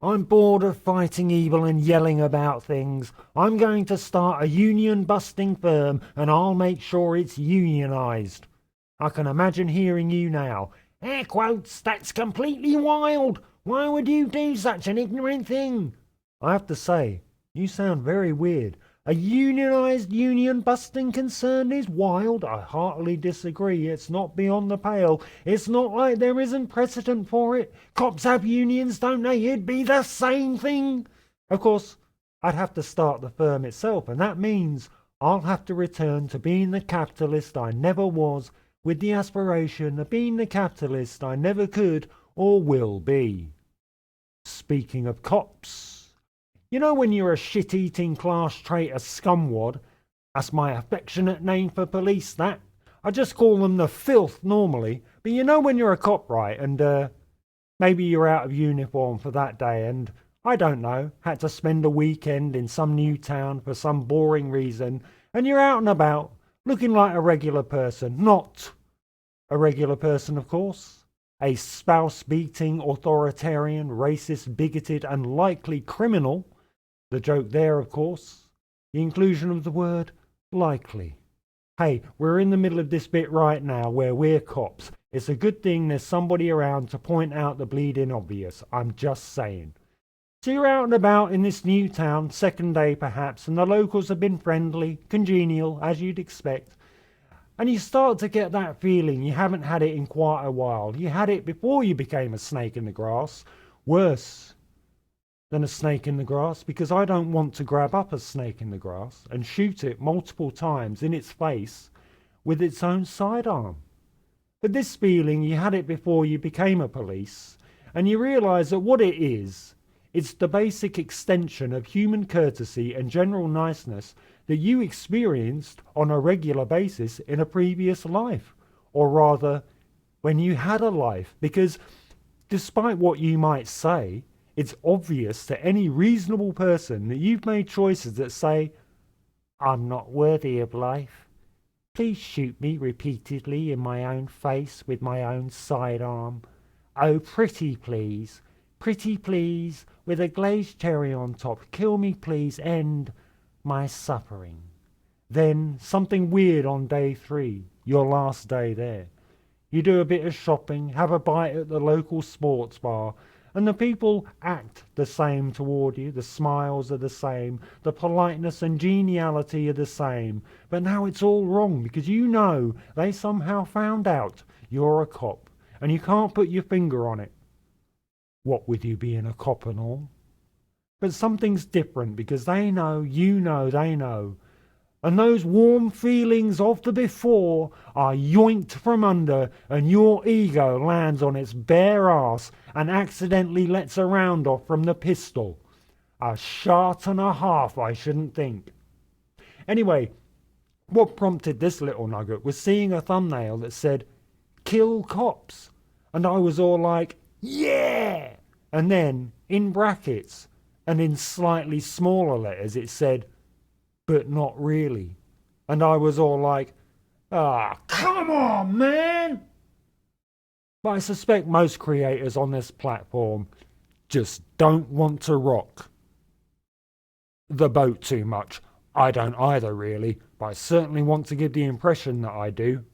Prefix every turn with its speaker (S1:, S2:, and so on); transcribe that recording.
S1: I'm bored of fighting evil and yelling about things. I'm going to start a union-busting firm and I'll make sure it's unionised. I can imagine hearing you now. Air quotes, that's completely wild. Why would you do such an ignorant thing? I have to say, you sound very weird. A unionised union-busting concern is wild. I heartily disagree. It's not beyond the pale. It's not like there isn't precedent for it. Cops have unions, don't they? It'd be the same thing. Of course, I'd have to start the firm itself, and that means I'll have to return to being the capitalist I never was, with the aspiration of being the capitalist I never could or will be. Speaking of cops, you know when you're a shit-eating class traitor scumwad? That's my affectionate name for police, that. I just call them the filth normally, but you know when you're a cop, right, and maybe you're out of uniform for that day and, I don't know, had to spend a weekend in some new town for some boring reason, and you're out and about, looking like a regular person. Not a regular person, of course. A spouse-beating, authoritarian, racist, bigoted, and likely criminal. The joke there, of course, the inclusion of the word likely. Hey, we're in the middle of this bit right now where we're cops. It's a good thing there's somebody around to point out the bleeding obvious. I'm just saying. So you're out and about in this new town, second day perhaps, and the locals have been friendly, congenial, as you'd expect. And you start to get that feeling you haven't had it in quite a while. You had it before you became a snake in the grass. Worse than a snake in the grass, because I don't want to grab up a snake in the grass and shoot it multiple times in its face with its own sidearm. But this feeling, you had it before you became a police, and you realise that what it is, it's the basic extension of human courtesy and general niceness that you experienced on a regular basis in a previous life, or rather, when you had a life, because despite what you might say, it's obvious to any reasonable person that you've made choices that say, I'm not worthy of life. Please shoot me repeatedly in my own face with my own sidearm. Oh, pretty please, with a glazed cherry on top. Kill me, please, end my suffering. Then something weird on day 3, your last day there. You do a bit of shopping, have a bite at the local sports bar, and the people act the same toward you. The smiles are the same. The politeness and geniality are the same. But now it's all wrong because you know they somehow found out you're a cop and you can't put your finger on it. What with you being a cop and all. But something's different because they know, you know, they know. And those warm feelings of the before are yoinked from under, and your ego lands on its bare ass and accidentally lets a round off from the pistol. A shot and a half, I shouldn't think. Anyway, what prompted this little nugget was seeing a thumbnail that said, "Kill cops." And I was all like, yeah! And then, in brackets, and in slightly smaller letters, it said, "But not really." And I was all like, come on, man! But I suspect most creators on this platform just don't want to rock the boat too much. I don't either, really, but I certainly want to give the impression that I do.